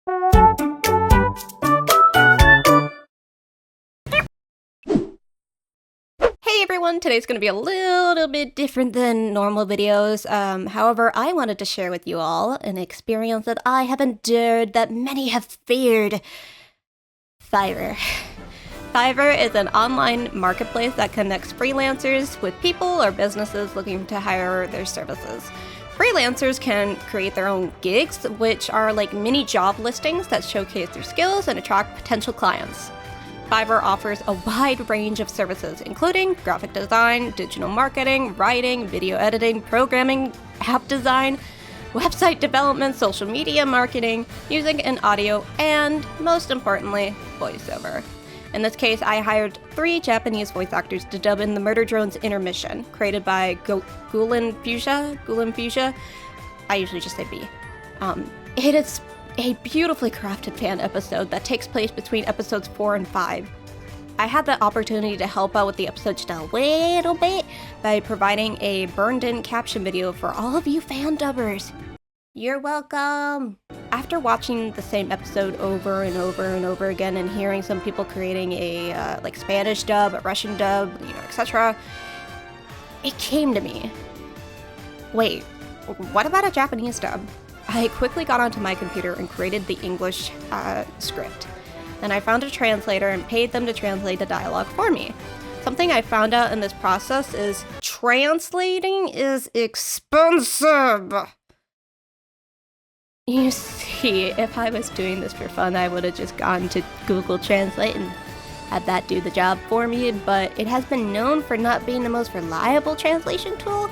Hey everyone, today's gonna be a little bit different than normal videos. However, I wanted to share with you all an experience that I have endured that many have feared. Fiverr. Fiverr is an online marketplace that connects freelancers with people or businesses looking to hire their services. Freelancers can create their own gigs, which are like mini job listings that showcase their skills and attract potential clients. Fiverr offers a wide range of services, including graphic design, digital marketing, writing, video editing, programming, app design, website development, social media marketing, music and audio, and most importantly, voiceover. In this case, I hired 3 Japanese voice actors to dub in the Murder Drones Intermission, created by Gulen Fuchsia. I usually just say B. It is a beautifully crafted fan episode that takes place between episodes 4 and 5. I had the opportunity to help out with the episode just a little bit by providing a burned-in caption video for all of you fan dubbers. You're welcome! After watching the same episode over and over and over again and hearing some people creating a like Spanish dub, a Russian dub, etc., it came to me. Wait, what about a Japanese dub? I quickly got onto my computer and created the English script. Then I found a translator and paid them to translate the dialogue for me. Something I found out in this process is translating is expensive. You see, if I was doing this for fun, I would have just gone to Google Translate and had that do the job for me, but it has been known for not being the most reliable translation tool.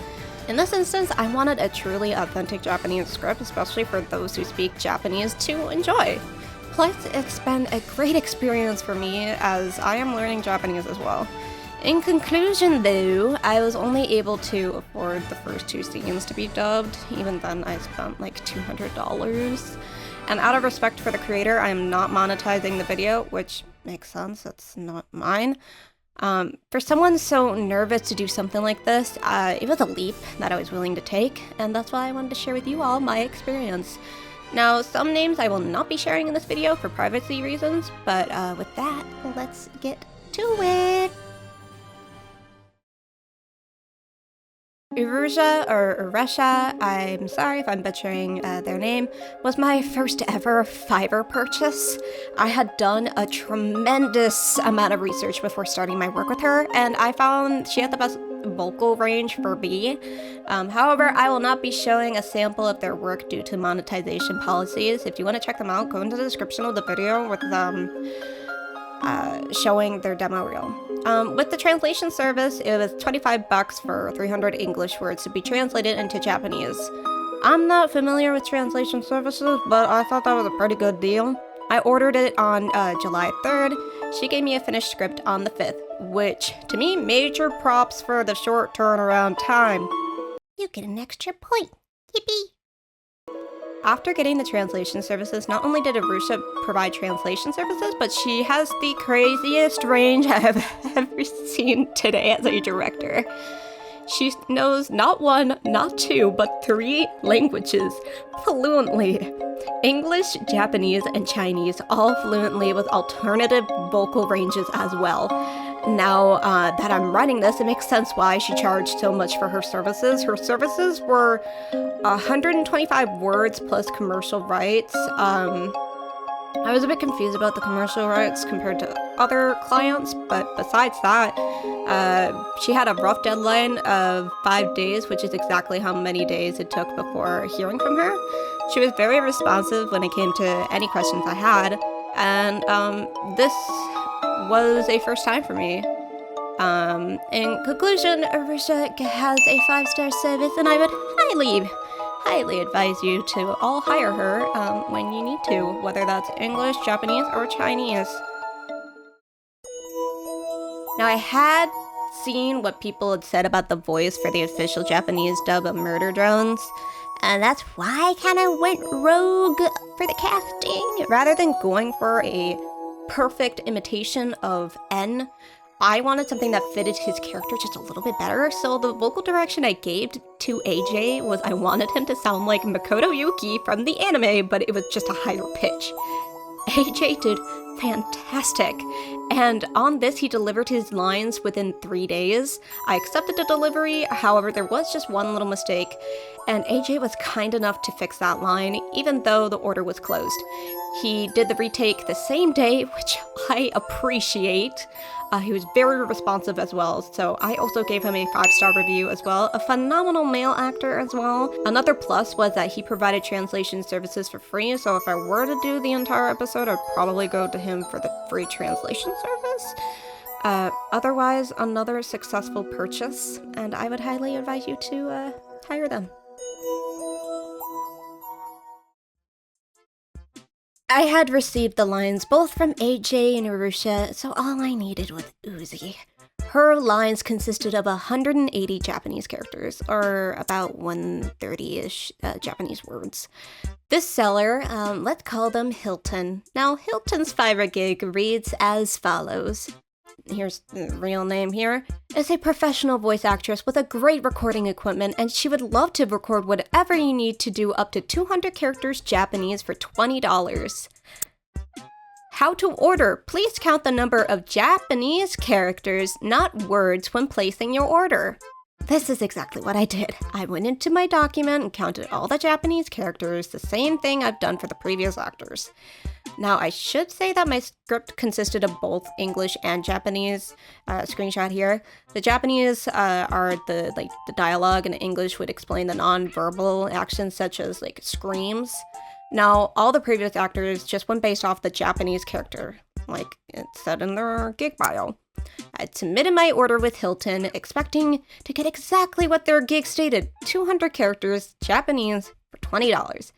In this instance, I wanted a truly authentic Japanese script, especially for those who speak Japanese, to enjoy. Plus, it's been a great experience for me as I am learning Japanese as well. In conclusion though, I was only able to afford the first 2 scenes to be dubbed. Even then, I spent like $200. And out of respect for the creator, I am not monetizing the video, which makes sense, it's not mine. For someone so nervous to do something like this, it was a leap that I was willing to take, and that's why I wanted to share with you all my experience. Now, some names I will not be sharing in this video for privacy reasons, but with that, let's get to it! Arisha, I'm sorry if I'm butchering their name, was my first ever Fiverr purchase. I had done a tremendous amount of research before starting my work with her, and I found she had the best vocal range for B. However, I will not be showing a sample of their work due to monetization policies. If you want to check them out, go into the description of the video with showing their demo reel. With the translation service, it was $25 for 300 English words to be translated into Japanese. I'm not familiar with translation services, but I thought that was a pretty good deal. I ordered it on July 3rd. She gave me a finished script on the 5th, which, to me, major props for the short turnaround time. You get an extra point. Yippee! After getting the translation services, not only did Arisha provide translation services, but she has the craziest range I have ever seen today as a director. She knows not 1, not 2, but 3 languages fluently. English, Japanese, and Chinese, all fluently with alternative vocal ranges as well. Now that I'm writing this, it makes sense why she charged so much for her services. Her services were 125 words plus commercial rights. I was a bit confused about the commercial rights compared to other clients, but besides that, she had a rough deadline of 5 days, which is exactly how many days it took before hearing from her. She was very responsive when it came to any questions I had, and this was a first time for me. In conclusion, Arisha has a 5-star service, and I would highly advise you to all hire her when you need to, whether that's English, Japanese, or Chinese. Now, I had seen what people had said about the voice for the official Japanese dub of Murder Drones, and that's why I kind of went rogue for the casting. Rather than going for a perfect imitation of N, I wanted something that fitted his character just a little bit better, so the vocal direction I gave to AJ was I wanted him to sound like Makoto Yuki from the anime, but it was just a higher pitch. AJ did fantastic, and on this he delivered his lines within 3 days. I accepted the delivery, however there was just one little mistake, and AJ was kind enough to fix that line even though the order was closed. He did the retake the same day, which I appreciate. He was very responsive as well, so I also gave him a 5-star review as well. A phenomenal male actor as well. Another plus was that he provided translation services for free, so if I were to do the entire episode, I'd probably go to him for the free translation service. Otherwise, another successful purchase, and I would highly advise you to hire them. I had received the lines both from AJ and Arisha, so all I needed was Uzi. Her lines consisted of 180 Japanese characters, or about 130-ish Japanese words. This seller, let's call them Hilton. Now, Hilton's Fiverr gig reads as follows. Here's the real name here, is a professional voice actress with a great recording equipment, and she would love to record whatever you need to do up to 200 characters Japanese for $20. How to order. Please count the number of Japanese characters, not words, when placing your order. This is exactly what I did. I went into my document and counted all the Japanese characters, the same thing I've done for the previous actors. Now, I should say that my script consisted of both English and Japanese. Screenshot here. The Japanese are the dialogue, and English would explain the non-verbal actions such as screams. Now, all the previous actors just went based off the Japanese character, like it said in their gig bio. I'd submitted my order with Hilton, expecting to get exactly what their gig stated, 200 characters, Japanese, for $20.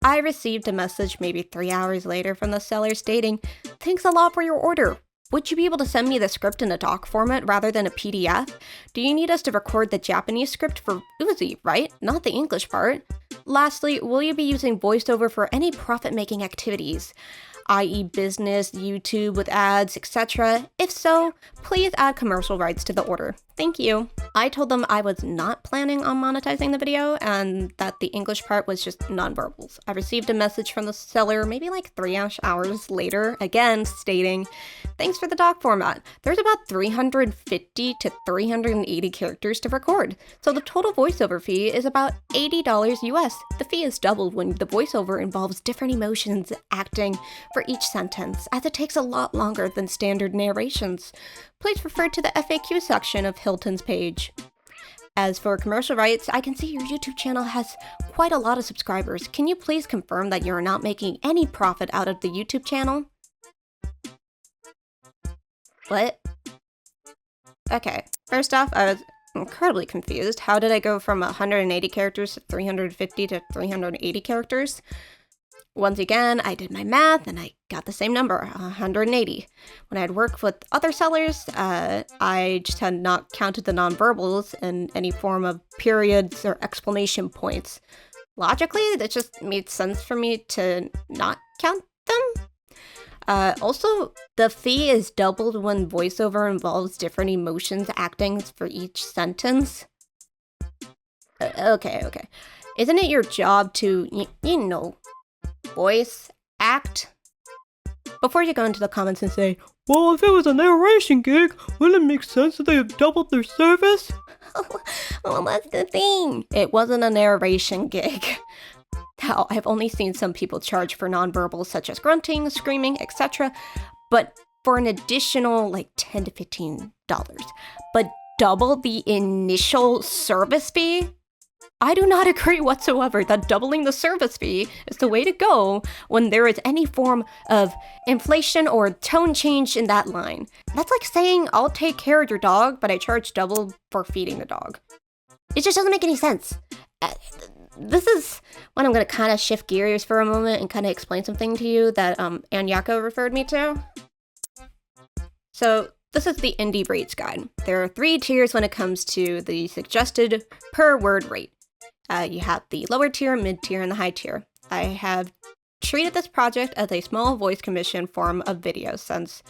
I received a message maybe 3 hours later from the seller stating, "Thanks a lot for your order. Would you be able to send me the script in a doc format rather than a PDF? Do you need us to record the Japanese script for Uzi, right? Not the English part. Lastly, will you be using voiceover for any profit-making activities, i.e. business, YouTube with ads, etc.? If so, please add commercial rights to the order. Thank you." I told them I was not planning on monetizing the video and that the English part was just nonverbals. I received a message from the seller maybe 3-ish hours later, again stating, "Thanks for the doc format. There's about 350 to 380 characters to record, so the total voiceover fee is about $80 US. The fee is doubled when the voiceover involves different emotions acting for each sentence, as it takes a lot longer than standard narrations. Please refer to the FAQ section of Hilton's page." As for commercial rights, I can see your YouTube channel has quite a lot of subscribers. Can you please confirm that you're not making any profit out of the YouTube channel? What? Okay, first off, I was incredibly confused. How did I go from 180 characters to 350 to 380 characters? Once again, I did my math and I got the same number, 180. When I had worked with other sellers, I just had not counted the nonverbals in any form of periods or exclamation points. Logically, that just made sense for me to not count them. Also, the fee is doubled when voiceover involves different emotions acting for each sentence. Okay. Isn't it your job to, voice act? Before you go into the comments and say, "Well, if it was a narration gig, wouldn't it make sense that they have doubled their service?" Well, that's the thing. It wasn't a narration gig. Now, I've only seen some people charge for nonverbals such as grunting, screaming, etc., but for an additional $10 to $15. But double the initial service fee? I do not agree whatsoever that doubling the service fee is the way to go when there is any form of inflation or tone change in that line. That's like saying, "I'll take care of your dog, but I charge double for feeding the dog." It just doesn't make any sense. This is when I'm going to kind of shift gears for a moment and kind of explain something to you that Anyako referred me to. So, this is the indie rates guide. There are 3 tiers when it comes to the suggested per word rate. You have the lower tier, mid tier, and the high tier. I have treated this project as a small voice commission form of video, since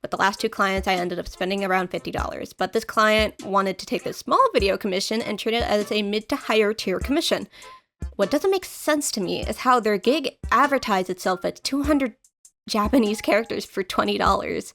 with the last 2 clients I ended up spending around $50, but this client wanted to take this small video commission and treat it as a mid to higher tier commission. What doesn't make sense to me is how their gig advertised itself as 200 Japanese characters for $20.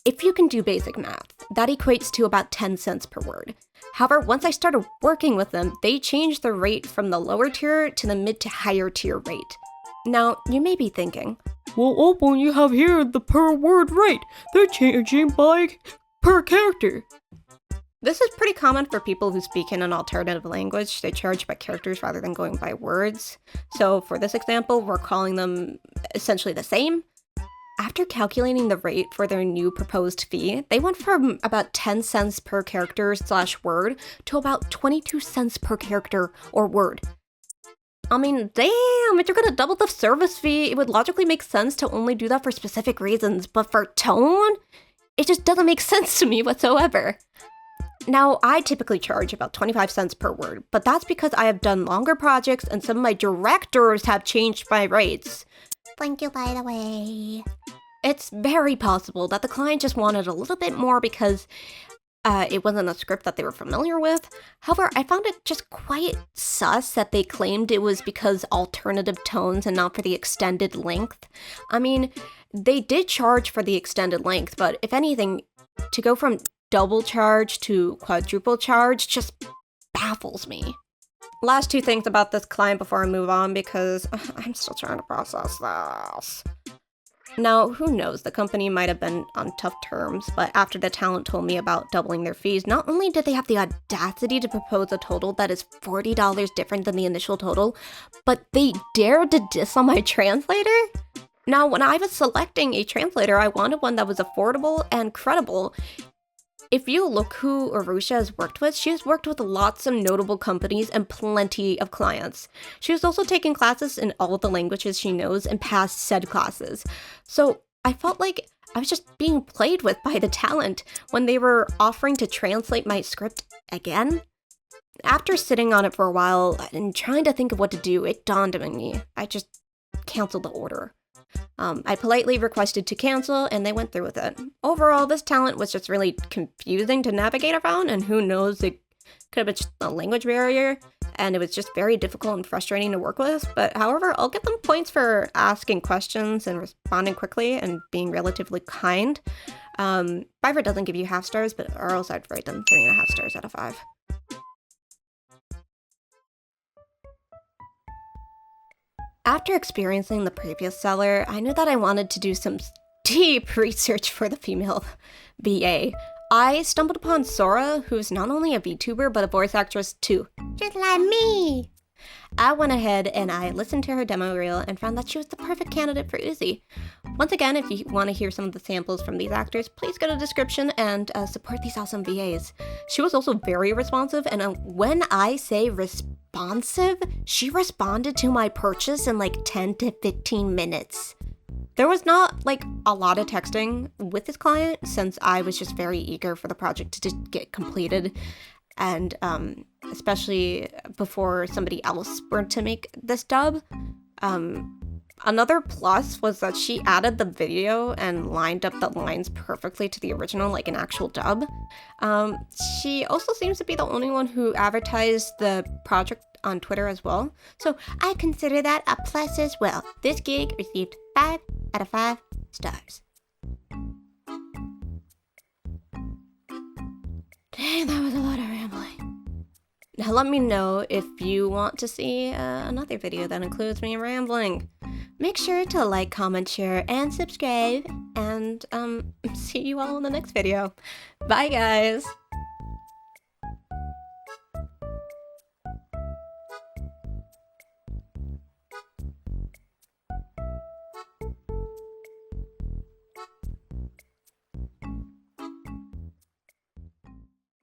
If you can do basic math, that equates to about 10 cents per word. However, once I started working with them, they changed the rate from the lower tier to the mid to higher tier rate. Now, you may be thinking, well, Opal, you have here the per word rate. They're changing by per character. This is pretty common for people who speak in an alternative language. They charge by characters rather than going by words. So for this example, we're calling them essentially the same. After calculating the rate for their new proposed fee, they went from about 10 cents per character / word to about 22 cents per character or word. I mean, damn, if you're gonna double the service fee, it would logically make sense to only do that for specific reasons, but for tone? It just doesn't make sense to me whatsoever. Now, I typically charge about 25 cents per word, but that's because I have done longer projects and some of my directors have changed my rates. Thank you, by the way. It's very possible that the client just wanted a little bit more because it wasn't a script that they were familiar with. However, I found it just quite sus that they claimed it was because alternative tones and not for the extended length. I mean, they did charge for the extended length, but if anything, to go from double charge to quadruple charge just baffles me. Last 2 things about this client before I move on, because I'm still trying to process this. Now, who knows, the company might have been on tough terms, but after the talent told me about doubling their fees, not only did they have the audacity to propose a total that is $40 different than the initial total, but they dared to diss on my translator? Now, when I was selecting a translator, I wanted one that was affordable and credible. If you look who Arisha has worked with, she has worked with lots of notable companies and plenty of clients. She has also taken classes in all of the languages she knows and passed said classes. So I felt like I was just being played with by the talent when they were offering to translate my script again. After sitting on it for a while and trying to think of what to do, it dawned on me. I just canceled the order. I politely requested to cancel, and they went through with it. Overall, this talent was just really confusing to navigate around, and who knows, it could have been just a language barrier, and it was just very difficult and frustrating to work with. But however, I'll give them points for asking questions and responding quickly and being relatively kind. Fiverr doesn't give you half stars, but or else I'd rate them 3.5 stars out of 5. After experiencing the previous seller, I knew that I wanted to do some deep research for the female VA. I stumbled upon Sora, who's not only a VTuber, but a voice actress too. Just like me! I went ahead and I listened to her demo reel and found that she was the perfect candidate for Uzi. Once again, if you want to hear some of the samples from these actors, please go to the description and support these awesome VAs. She was also very responsive, and when I say responsive, she responded to my purchase in like 10 to 15 minutes. There was not like a lot of texting with this client since I was just very eager for the project to just get completed. And especially before somebody else were to make this dub. Another plus was that she added the video and lined up the lines perfectly to the original, like an actual dub. She also seems to be the only one who advertised the project on Twitter as well. So I consider that a plus as well. This gig received 5 out of 5 stars. Dang, that was a lot of rambling. Now let me know if you want to see another video that includes me rambling. Make sure to like, comment, share, and subscribe, and see you all in the next video. Bye, guys!